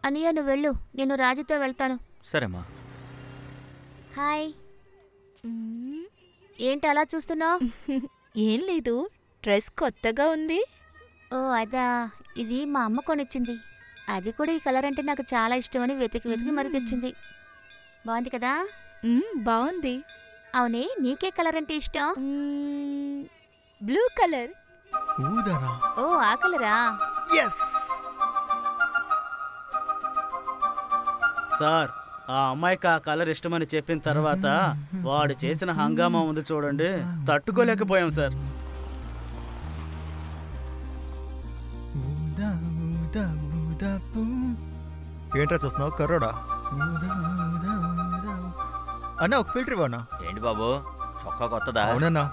అనియా నువ్వు వెళ్ళు, నేను రాజుతో వెళ్తాను. సరేమ్మా. హాయ్. ఏంటి అలా చూస్తున్నావు? ఏం లేదు, డ్రెస్ కొత్తగా ఉంది. ఓ అదా, ఇది మా అమ్మ కొనిచ్చింది. అది కూడా ఈ కలర్ అంటే నాకు చాలా ఇష్టమని వెతికి వెతికి మరి తెచ్చింది. బాగుంది కదా? బాగుంది. అవునే, నీకే కలర్ అంటే ఇష్టం? Blue colour. ఓ ఆ కలరా? సార్, ఆ అమ్మాయికి ఆ కలర్ ఇష్టమని చెప్పిన తర్వాత వాడు చేసిన హంగామా ఉంది చూడండి, తట్టుకోలేకపోయాం సార్. ఏంట్రా చూస్తున్నావు కర్రోడా? అన్నా ఒక ఫిల్టర్ ఇవ్వనా? ఏంటి బాబు, చొక్కా కొత్తదా? అవునన్నా.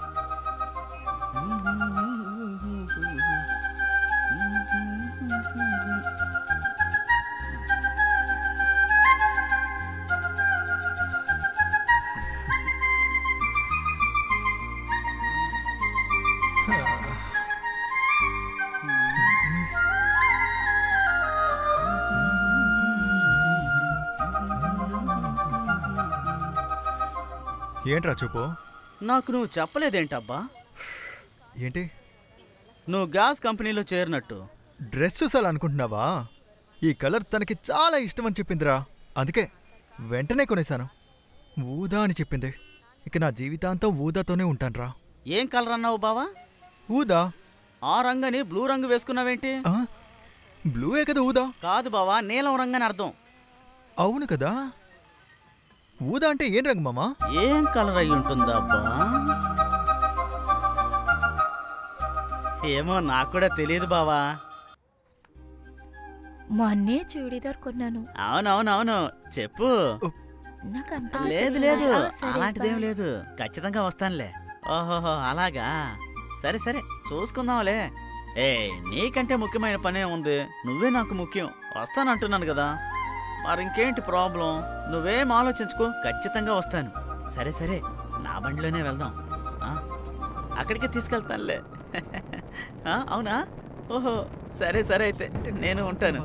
ఏంట్రా చూపు? నాకు నువ్వు చెప్పలేదేంటబ్బా? ఏంటి? నువ్వు గ్యాస్ కంపెనీలో చేరినట్టు. డ్రెస్ చూసాలనుకుంటున్నావా? ఈ కలర్ తనకి చాలా ఇష్టమని చెప్పిందిరా, అందుకే వెంటనే కొనేశాను. ఊదా అని చెప్పింది. ఇక నా జీవితాంతం ఊదాతోనే ఉంటానురా. ఏం కలర్ అన్నావు బావా? ఊదా. ఆ రంగని బ్లూ రంగు వేసుకున్నావేంటి? బ్లూయే కదా ఊదా? కాదు బావా, నీలం రంగని అర్థం. అవును కదా. ఊదా అంటే ఏం రంగు మామా? ఏం కలర్ అయి ఉంటుందా అబ్బా? ఏమో నాకు కూడా తెలియదు బావా. మొన్నే చూడీదార్ కొన్నాను. అవునవునవును, చెప్పు. లేదు లేదు, అలాంటిదేం లేదు. ఖచ్చితంగా వస్తానులే. ఓహోహో అలాగా, సరే సరే చూసుకుందాంలే. నీకంటే ముఖ్యమైన పనే ఉంది, నువ్వే నాకు ముఖ్యం. వస్తానంటున్నాను కదా, మరింకేంటి ప్రాబ్లం? నువ్వేం ఆలోచించుకో, ఖచ్చితంగా వస్తాను. సరే సరే, నా బండిలోనే వెళ్దాం. అక్కడికే తీసుకెళ్తానులే. అవునా? ఓహో సరే సరే, అయితే నేను ఉంటాను.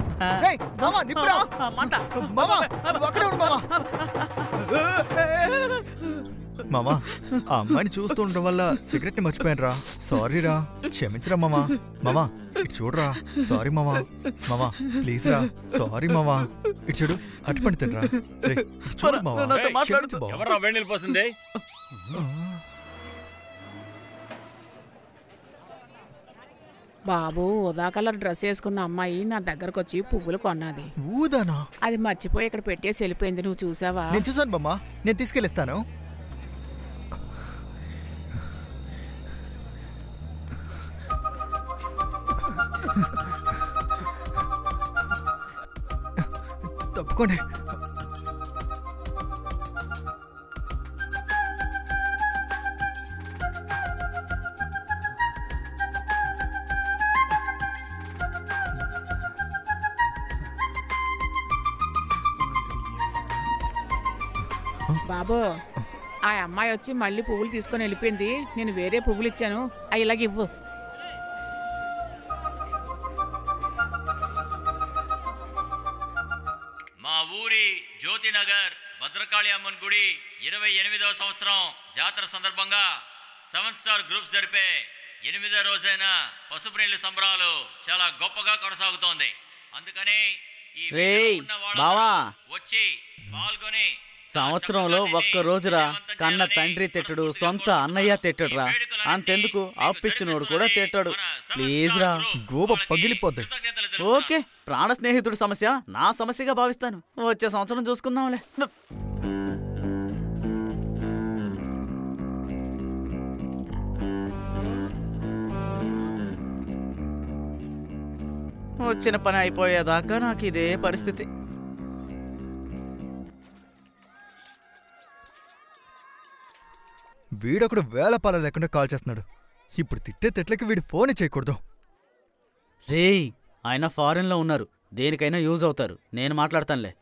మామా, ఆ అమ్మాయిని చూస్తూ ఉండడం వల్ల సిగరెట్ ని మర్చిపోయాను రా. సారీ రా, క్షమించరా మామా. మామా ఇటు చూడరా. సారీ మామా. మామా ప్లీజ్ రా, సారీ మామా. ఇటు చూడు, అటు పండి తినరా. చూడు మామా. బాబు, ఊదా కలర్ డ్రెస్ వేసుకున్న అమ్మాయి నా దగ్గరకు వచ్చి పువ్వులు కొన్నది. ఊదానా? అది మర్చిపోయి ఇక్కడ పెట్టేసి వెళ్ళిపోయింది. నువ్వు చూసావా? నేను చూసాను బామ్మా, నేను తీసుకెళ్ళిస్తాను. తప్పుకోండి. బాబు, ఆ అమ్మాయి వచ్చి మళ్ళీ పువ్వులు తీసుకొని వెళ్ళిపోయింది. నేను వేరే పువ్వులు ఇచ్చాను, అవి ఇలాగ ఇవ్వు. మా ఊరి జ్యోతినగర్ భద్రకాళి అమ్మన్ గుడి 28వ సంవత్సరం జాతర సందర్భంగా 7 స్టార్ గ్రూప్స్ జరిపే 8వ రోజైన పసుపు నీళ్ల సంబరాలు చాలా గొప్పగా కొనసాగుతోంది. అందుకని వచ్చి పాల్గొని సంవత్సరంలో ఒక్క రోజురా కన్న తండ్రి తిట్టడు, సొంత అన్నయ్య తిట్టడురా. అంతెందుకు అప్పిచ్చినోడు కూడా తిట్టాడు. ప్లీజ్ రా, గోబ పగిలిపోద్ది. ఓకే, ప్రాణ స్నేహితుడి సమస్య నా సమస్యగా భావిస్తాను. వచ్చే సంవత్సరం చూసుకుందాంలే. వచ్చిన పని అయిపోయేదాకా నాకు ఇదే పరిస్థితి. వీడొకడు వేలపాల లేకుండా కాల్ చేస్తున్నాడు. ఇప్పుడు తిట్టే తిట్లకి వీడి ఫోన్ చేయకూడదు. రేయ్, ఆయన ఫారెన్లో ఉన్నారు, దేనికైనా యూజ్ అవుతారు. నేను మాట్లాడతానులే.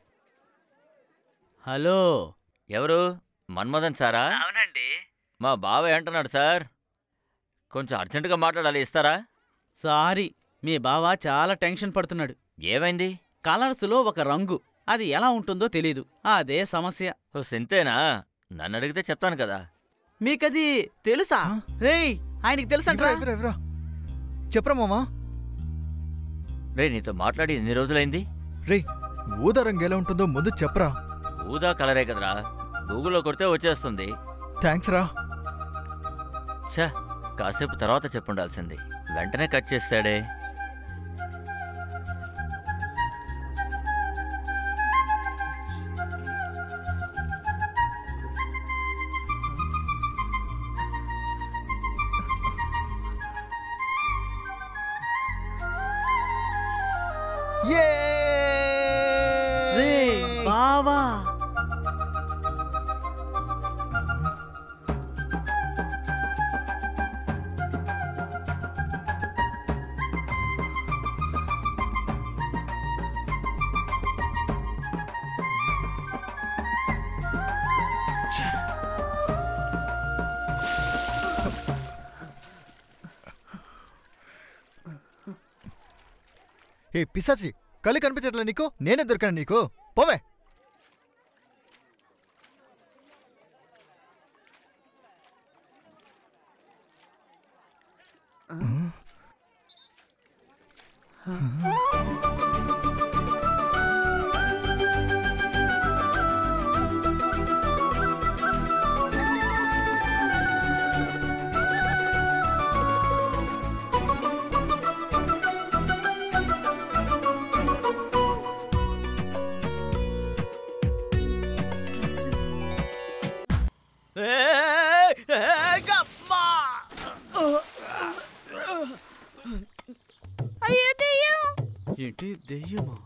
హలో, ఎవరు? మన్మథన్ సారా? అవునండి. మా బావ అంటున్నాడు సార్, కొంచెం అర్జెంటుగా మాట్లాడాలి, ఇస్తారా? సారీ, మీ బావ చాలా టెన్షన్ పడుతున్నాడు. ఏమైంది? కలర్స్లో ఒక రంగు, అది ఎలా ఉంటుందో తెలీదు. అదే సమస్య. ఓ సింతేనా? నన్ను అడిగితే చెప్తాను కదా. మీకది తెలుసా? రేయ్, ఆయనకి తెలుసంట్రా. చెప్పరా మామా. రే, నీతో మాట్లాడి ఎన్ని రోజులైంది? రే, ఊదా రంగు ఎలా ఉంటుందో ముందు చెప్పరా. ఊదా కలరే కదరా, గూగుల్లో కొడితే వచ్చేస్తుంది. థ్యాంక్స్ రా. ఛా, కాసేపు తర్వాత చెప్పుండాల్సింది. వెంటనే కట్ చేస్తాడే. బావా, ఏ పిశాచి, కళ్ళు కనిపించట్లే నీకు? నేనే దొరికాను నీకు, పోవే. ఏంటి దెయ్యమా?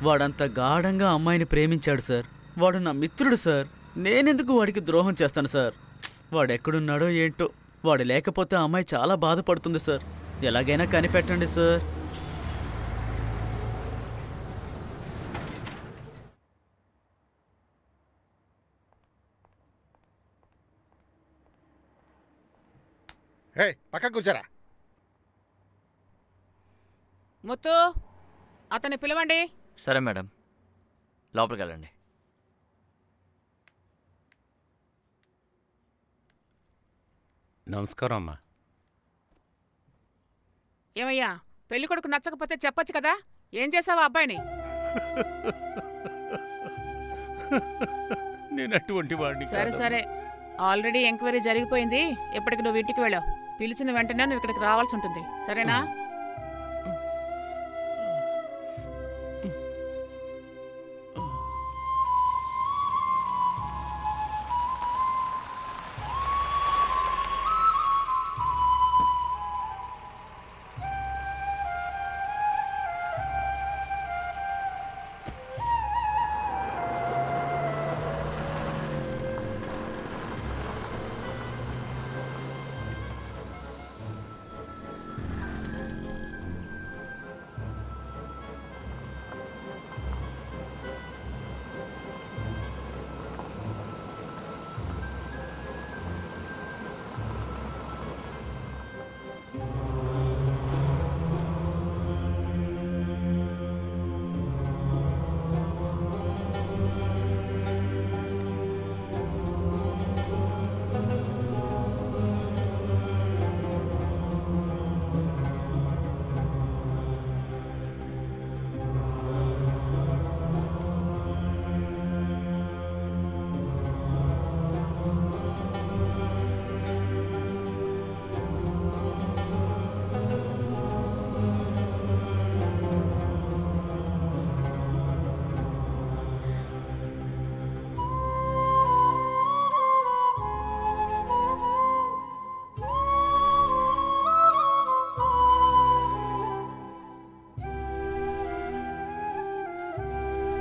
వాడంత గాఢంగా అమ్మాయిని ప్రేమించాడు సార్. వాడు నా మిత్రుడు సార్. నేనెందుకు వాడికి ద్రోహం చేస్తాను సార్? వాడెక్కడున్నాడో ఏంటో. వాడు లేకపోతే ఆ అమ్మాయి చాలా బాధపడుతుంది సార్. ఎలాగైనా కనిపెట్టండి సార్. పక్క కూర్చోరా. ముత్తు, అతన్ని పిలవండి. సరే మేడం, లోపలికి వెళ్ళండి. నమస్కారం అమ్మా. ఏమయ్యా, పెళ్లి కొడుకు నచ్చకపోతే చెప్పొచ్చు కదా. ఏం చేసావా అబ్బాయిని? నేను అటువంటి వాడిని. సరే సరే, ఆల్రెడీ ఎంక్వైరీ జరిగిపోయింది. ఇప్పటికి నువ్వు ఇంటికి వెళ్ళావు. పిలిచిన వెంటనే నువ్వు ఇక్కడికి రావాల్సి ఉంటుంది, సరేనా?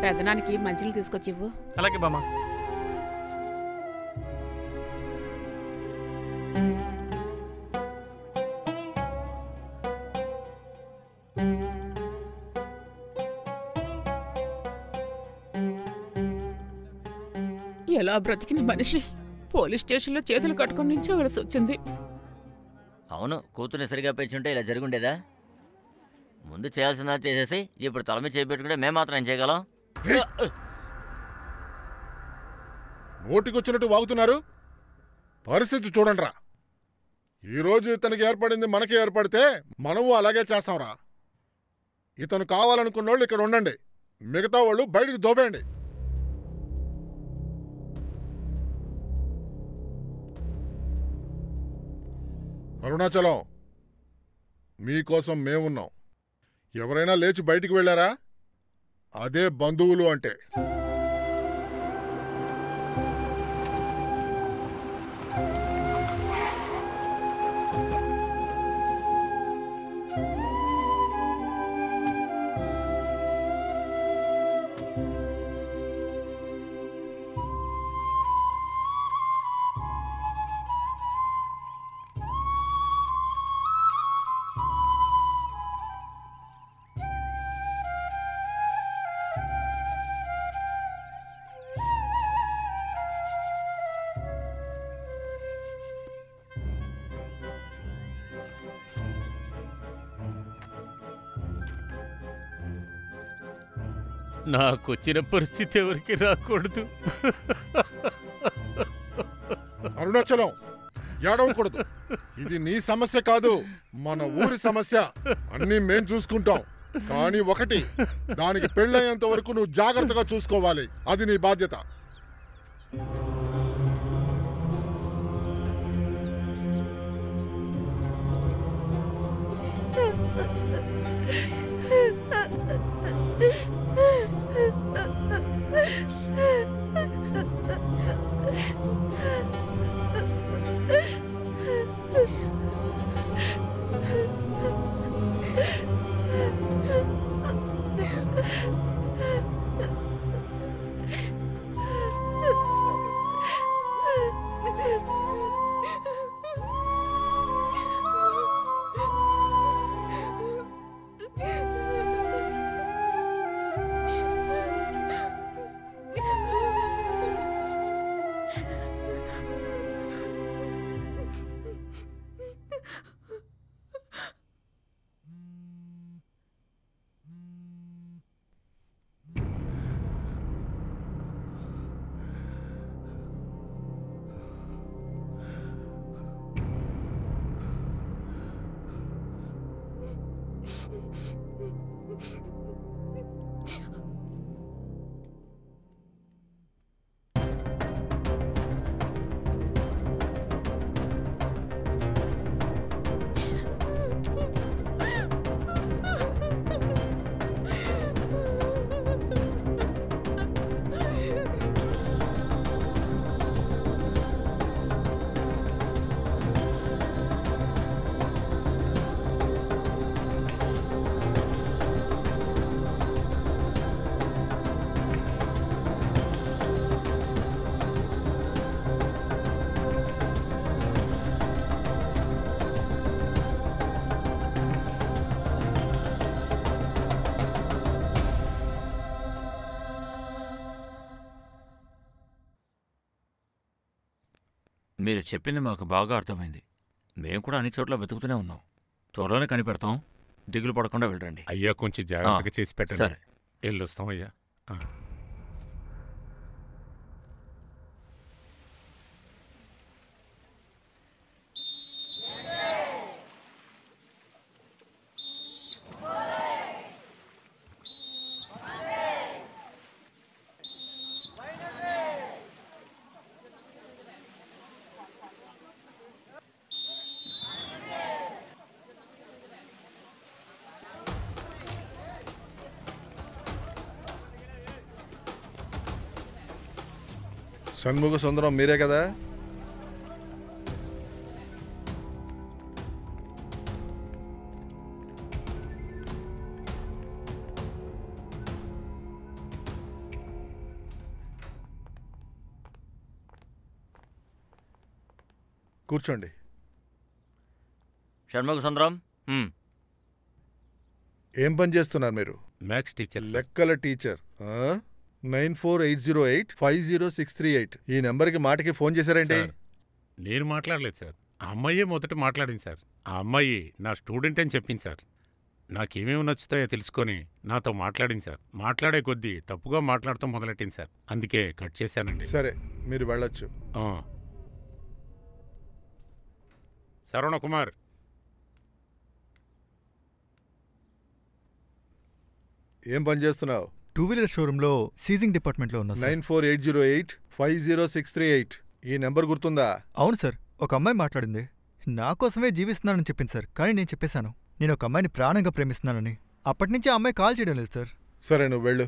పెద్దనానికి మంచిని తీసుకొచ్చి ఇవ్వు. అలాగే బామ్మ. ఎలా బ్రతికిన మనిషి పోలీస్ స్టేషన్లో చేతులు కట్టుకుని నించోవలసి వచ్చింది. అవును, కూతుర్ని సరిగా పెంచుంటే ఇలా జరుగుండేదా? ముందు చేయాల్సిందా చేసేసి ఇప్పుడు తల మీద చేపెట్టుకుంటే మేము మాత్రం ఏం చేయగలం? నోటికొచ్చినట్టు వాగుతున్నారు. పరిస్థితి చూడండిరా. ఈరోజు ఇతనికి ఏర్పడింది మనకి ఏర్పడితే మనము అలాగే చేస్తాంరా. ఇతను కావాలనుకున్నోళ్ళు ఇక్కడ ఉండండి, మిగతా వాళ్ళు బయటికి దోబేయండి. అరుణాచలం, మీకోసం మేమున్నాం. ఎవరైనా లేచి బయటికి వెళ్ళారా? అదే బంధువులు అంటే. నాకొచ్చిన పరిస్థితి ఎవరికి రాకూడదు. అరుణాచలం, ఏడవకూడదు. ఇది నీ సమస్య కాదు, మన ఊరి సమస్య. అన్నీ మేం చూసుకుంటాం. కానీ ఒకటి, దానికి పెళ్ళయ్యేంత వరకు నువ్వు జాగ్రత్తగా చూసుకోవాలి. అది నీ బాధ్యత. మీరు చెప్పింది మాకు బాగా అర్థమైంది. మేము కూడా అన్ని చోట్ల వెతుకుతూనే ఉన్నాం. త్వరలోనే కనిపెడతాం. దిగులు పడకుండా వెళ్ళండి. అయ్యా, కొంచెం జాగ్రత్తగా చేసి పెట్టండి. సరే, వెళ్ళొస్తాం అయ్యా. షణ్ముఖ సుందరం మీరే కదా? కూర్చోండి. షణ్ముఖ సుందరం, ఏం పని చేస్తున్నారు మీరు? Maths teacher. లెక్కల టీచర్. 9480850638 ఈ నెంబర్కి మాటకి ఫోన్ చేశారండి. నేను మాట్లాడలేదు సార్, ఆ అమ్మాయే మొదట మాట్లాడింది సార్. ఆ అమ్మాయి నా స్టూడెంట్ అని చెప్పింది సార్. నాకేమేమి నచ్చుతాయో తెలుసుకొని నాతో మాట్లాడింది సార్. మాట్లాడే కొద్దీ తప్పుగా మాట్లాడటం మొదలెట్టింది సార్. అందుకే కట్ చేశానండి. సరే, మీరు వెళ్ళొచ్చు. శరవణ కుమార్, ఏం పని చేస్తున్నావు? 2-వీలర్ షోరూంలో సీజింగ్ డిపార్ట్మెంట్లో ఉన్నా సార్. 9480850638 ఈ నెంబర్ గుర్తుందా? అవును సార్, ఒక అమ్మాయి మాట్లాడింది. నా కోసమే జీవిస్తున్నానని చెప్పింది సార్. కానీ నేను చెప్పేశాను నేను ఒక అమ్మాయిని ప్రాణంగా ప్రేమిస్తున్నానని. అప్పటినుంచి ఆ అమ్మాయి కాల్ చేయడం లేదు సార్. సరే, నువ్వు వెళ్ళు.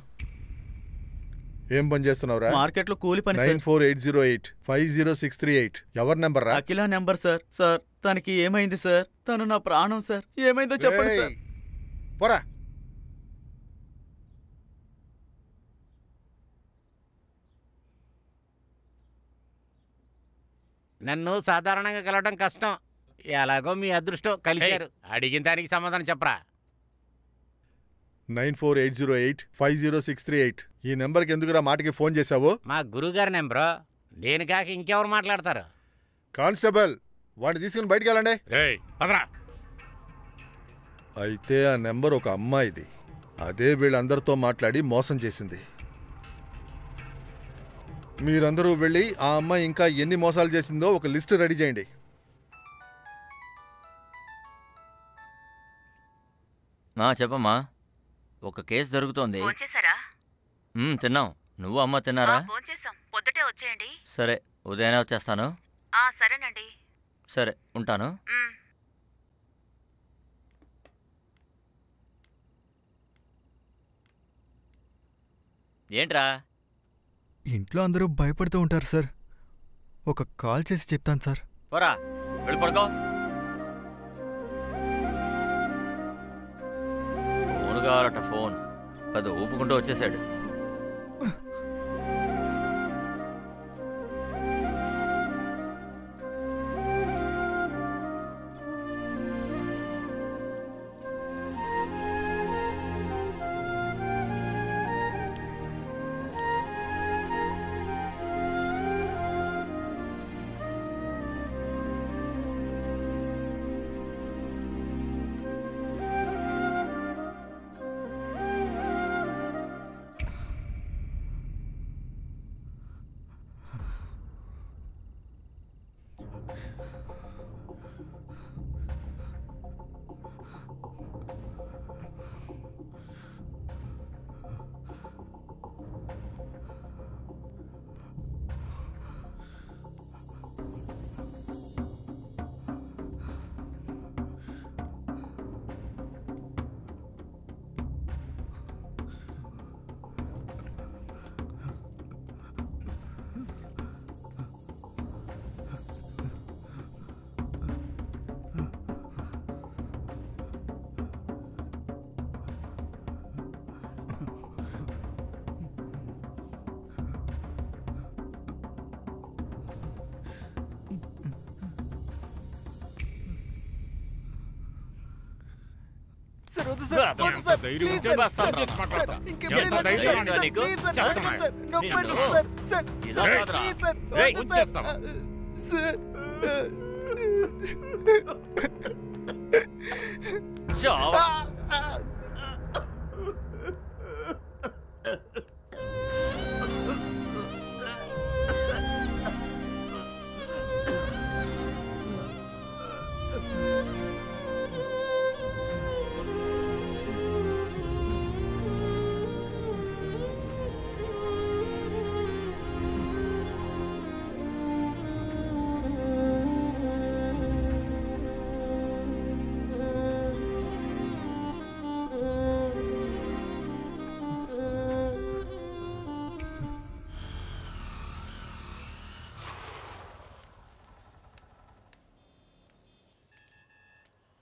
ఏం పని చేస్తున్నావురా? మార్కెట్లో కూలి పని. 9480850638 ఎవరి నెంబర్ రా? అఖిల నెంబర్ సార్. సార్, తనకి ఏమైంది సార్? తను నా ప్రాణం సార్. ఏమైందో చెప్పండి సార్. పోరా. నన్ను సాధారణంగా కలవడం కష్టం. ఎలాగో మీ అదృష్టం కలిశారు. అడిగిన దానికి సమాధానం చెప్పరా? 9480850638 ఈ నెంబర్కి ఎందుకురా మాటకి ఫోన్ చేశావు? మా గురువుగారి నెంబరు. నేను కాక ఇంకెవరు మాట్లాడతారు? కానిస్టేబుల్, వాడిని తీసుకుని బయటికి వెళ్ళండి. అయితే ఆ నెంబర్ ఒక అమ్మాయిది. అదే వీళ్ళందరితో మాట్లాడి మోసం చేసింది. మీరందరూ వెళ్ళి ఆ అమ్మాయి ఇంకా ఎన్ని మోసాలు చేసిందో ఒక లిస్ట్ రెడీ చేయండి. చెప్పమ్మా. ఒక కేసు జరుగుతోంది. తిన్నాం. నువ్వు అమ్మ తిన్నారా? పొద్దుటే వచ్చేయండి. సరే, ఉదయాన్నే వచ్చేస్తాను. సరేనండి. సరే, ఉంటాను. ఏంట్రా? ఇంట్లో అందరూ భయపడుతూ ఉంటారు సార్. ఒక కాల్ చేసి చెప్తాను సార్. పోరా, వెళ్ళి పడుకో. ఫోన్ కావాలట. ఫోన్ పెద్ద ఊపుకుంటూ వచ్చేసాడు.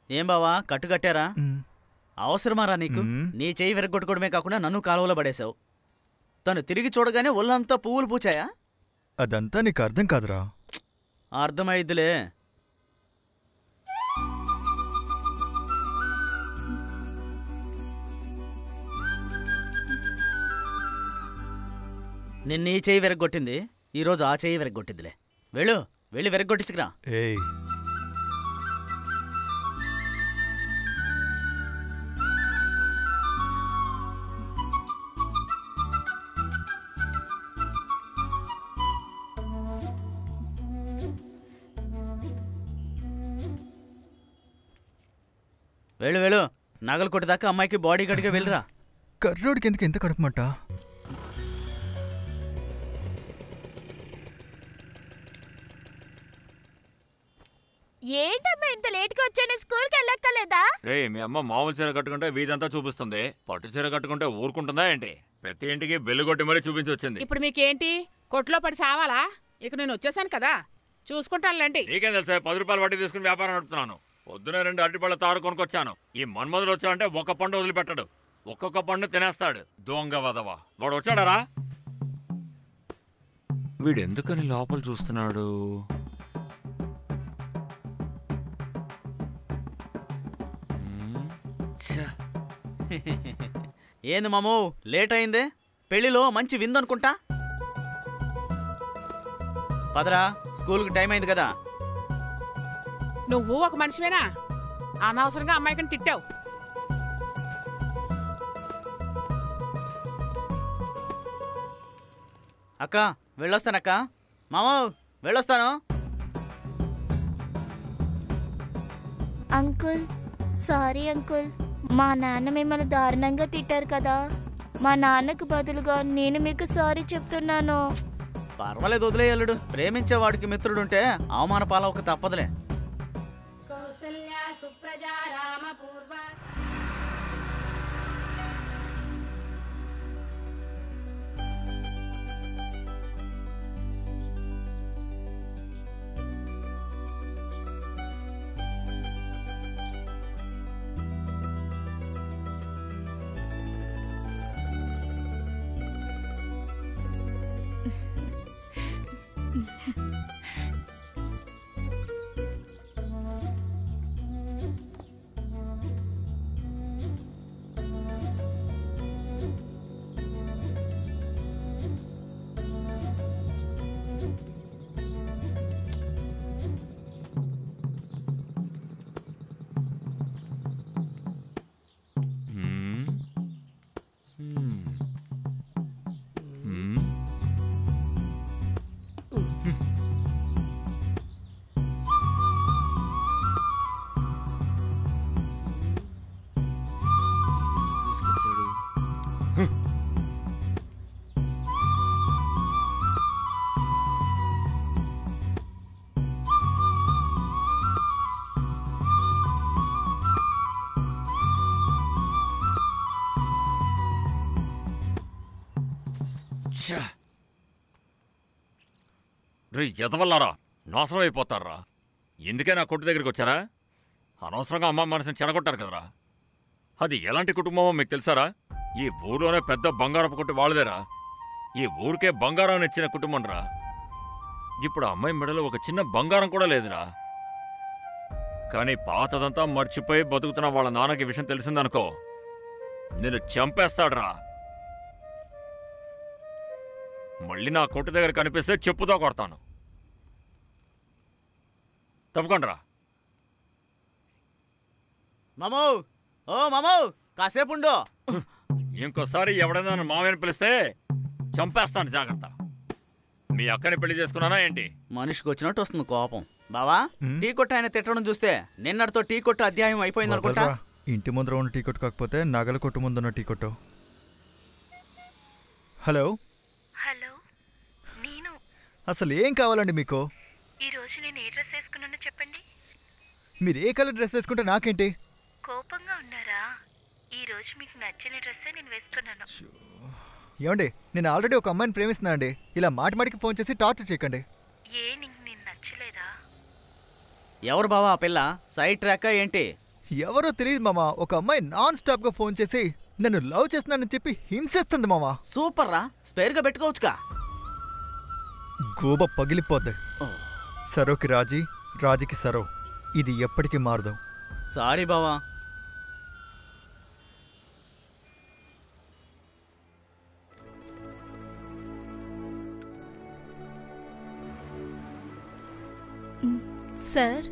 ఏం బావా, కట్టుకట్టారా? అవసరమారా నీకు? నీ చేయి విరగొట్టుకోవడమే కాకుండా నన్ను కాలువలో పడేశావు. తను తిరిగి చూడగానే ఒళ్ళంతా పువ్వులు పూచాయా? అదంతా నీకు అర్థం కాదురా. అర్థమైద్దిలే. నిన్న ఈ చెయ్యి విరగొట్టింది, ఈరోజు ఆ చెయ్యి విరగొట్టిందిలే. వెళ్ళి విరగొట్టించుకురా. ఏయ్ వెళ్ళు నగలు కొట్టేదాకా అమ్మాయికి బాడీ గార్డ్గా వెళ్ళరా. కర్రోడికి ఎందుకు ఎంత కడుపుమంట? ఏంటమ్మా ఇంత లేట్గా వచ్చాను? స్కూల్కి వెళ్ళక్కర్లేదా? రే, మీ అమ్మ మామూలు చీర కట్టుకుంటే వీధంతా చూపిస్తుంది, పట్టు చీర కట్టుకుంటే ఊరుకుంటుందా ఏంటి? ప్రతి ఇంటికి బెల్లు కొట్టి మరీ చూపించి వచ్చింది. ఇప్పుడు మీకేంటి, కొట్లో పడి సావాలా? ఇక నేను వచ్చేసాను కదా, చూసుకుంటానులేండి. నీకేం తెలుసా? 10 రూపాయలు వడ్డీ తీసుకుని వ్యాపారం నడుపుతున్నాను. పొద్దున 2 అరటిపళ్ళ తారు కొనుకొచ్చాను. ఈ మన్మధుడు వచ్చాడంటే ఒక్క పండు వదిలిపెట్టడు, ఒక్కొక్క పండు తినేస్తాడు. దొంగ వదవా. వాడు వచ్చాడరా? వీడెందుకని లోపల చూస్తున్నాడు? ఏంది మామూ లేట్ అయిందే? పెళ్లిలో మంచి విందనుకుంటా. పదరా, స్కూల్కి టైం అయింది కదా. నువ్వు ఒక మనిషివేనా? అనవసరంగా అమ్మాయికని తిట్టావు. అక్క వెళ్ళొస్తానక్క. మామూ వెళ్ళొస్తాను. Uncle, sorry uncle. మా నాన్న మిమ్మల్ని దారుణంగా తిట్టారు కదా. మా నాన్నకు బదులుగా నేను మీకు సారీ చెప్తున్నాను. పర్వాలేదు, వదిలేయల్లుడు. ప్రేమించేవాడికి మిత్రుడుంటే అవమాన పాలవక తప్పదులే. రే ఎదవల్లారా, నాశనం అయిపోతారా. ఎందుకే నా కొట్టు దగ్గరికి వచ్చారా? అనవసరంగా అమ్మ మనసుని చెడగొట్టారు కదరా. అది ఎలాంటి కుటుంబమో మీకు తెలుసారా? ఈ ఊరిలోనే పెద్ద బంగారపు కొట్టు వాళ్ళదేరా. ఈ ఊరికే బంగారం ఇచ్చిన కుటుంబం రా. ఇప్పుడు అమ్మాయి మెడలో ఒక చిన్న బంగారం కూడా లేదురా. కానీ పాతదంతా మర్చిపోయి బతుకుతున్న వాళ్ళ నాన్నకి విషయం తెలిసిందనుకో, నేను చంపేస్తాడ్రా. మళ్ళీ నా కొట్టు దగ్గర కనిపిస్తే చెప్పుతో కొడతాను. తప్పకుండా. మామూ, ఓ మామూ, కాసేపు ఉండు. ఇంకోసారి ఎవడైనా నన్ను మామయ్యని పిలిస్తే చంపేస్తాను, జాగ్రత్త. మీ అక్కని పెళ్లి చేసుకున్నానా ఏంటి? మనిషికి వచ్చినట్టు వస్తుంది కోపం. బావా, టీ కొట్టు ఆయన తిట్టడం చూస్తే నిన్నటితో టీ కొట్టు అధ్యాయం అయిపోయింది అనుకుంటా. ఇంటి ముందర ఉన్న టీ కొట్టు కాకపోతే నగల కొట్టు ముందున్న టీ కొట్టు. హలో హలో, నేను. అసలు ఏం కావాలండి మీకు? ఈరోజు నేను ఏ డ్రెస్ వేసుకున్నానో చెప్పండి. మీరు ఏ కలర్ డ్రెస్ వేసుకుంటే నాకేంటి? కోపంగా ఉన్నారా? ఈరోజు మీకు నచ్చిన డ్రెస్సే నేను వేసుకున్నాను. ఏమండి, నేను ఆల్రెడీ ఒక అమ్మాయిని ప్రేమిస్తున్నా అండి. ఇలా మాటిమాటికి ఫోన్ చేసి టార్చర్ చేయకండి. ఏ నీకు నేను నచ్చలేదా? ఎవరు బావా ఆ పిల్ల? సైడ్ ట్రాక్ ఏంటి? ఎవరో తెలియదు మామా. ఒక అమ్మాయి నాన్ స్టాప్ గా ఫోన్ చేసి నన్ను లవ్ చేస్తున్నానని చెప్పి హింసేస్తుంది మామా. సూపర్ రా, స్పేర్ గా పెట్టుకోవచ్చుగా. గోబ పగిలిపోద్ది. సరోకి రాజీ, రాజీకి సరో. ఇది ఎప్పటికీ మారదు. సారీ బావా. సార్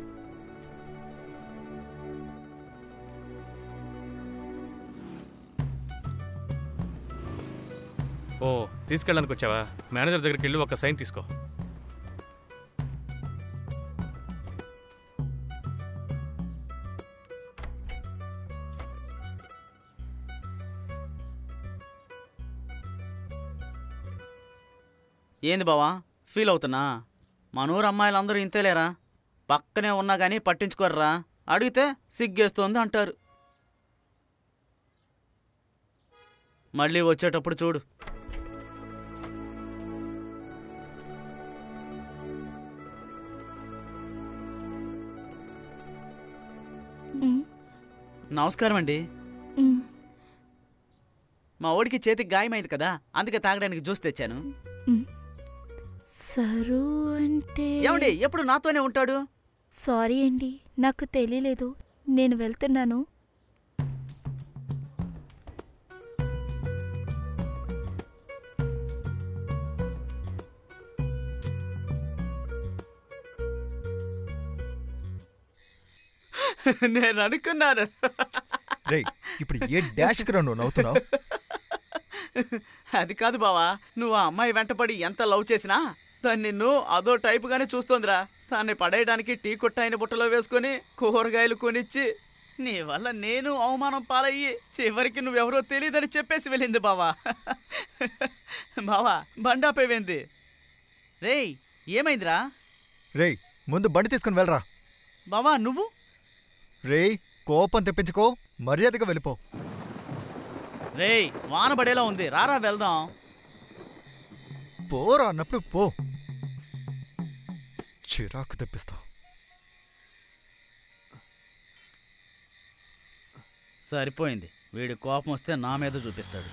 ఓ తీసుకెళ్ళడానికి వచ్చావా? మేనేజర్ దగ్గరికి వెళ్ళి ఒక సైన్ తీసుకో. ఏంది బావా ఫీల్ అవుతున్నా? మనూరు అమ్మాయిలందరూ ఇంతేలేరా, పక్కనే ఉన్నా కానీ పట్టించుకోర్రా, అడిగితే సిగ్గేస్తోంది అంటారు. మళ్ళీ వచ్చేటప్పుడు చూడు. నమస్కారం అండి. మా ఓడికి చేతికి గాయమైంది కదా, అందుకే తాగడానికి జ్యూస్ తెచ్చాను. సరు అంటే ఏమండి ఎప్పుడు నాతోనే ఉంటాడు? సారీ అండి, నాకు తెలియలేదు. నేను వెళ్తున్నాను. నేను అనుకున్నాను. రేయ్ ఇప్పుడు ఏ డాష్కి రా నువ్వు నవ్వుతున్నావు? అది కాదు బావా, నువ్వు ఆ అమ్మాయి వెంటపడి ఎంత లవ్ చేసినా దాన్ని నిన్ను అదో టైపుగానే చూస్తోందిరా. దాన్ని పడేయడానికి టీ కొట్టాయిన బుట్టలో వేసుకొని కూరగాయలు కొనిచ్చి నీ వల్ల నేను అవమానం పాలయ్యి చివరికి నువ్వెవరో తెలియదని చెప్పేసి వెళ్ళింది బావా. బావా బండాపేవేంది? రేయ్ ఏమైందిరా? రేయ్ ముందు బండి తీసుకుని వెళ్ళరా. బావా నువ్వు? రేయ్ కోపం తెప్పించుకో, మర్యాదగా వెళ్ళిపో. రేయ్ వాన పడేలా ఉంది, రారా వెళ్దాం. పోరా అన్నప్పుడు పో, చిరాకు తెప్పిస్తా. సరిపోయింది, వీడి కోపం వస్తే నా మీద చూపిస్తాడు.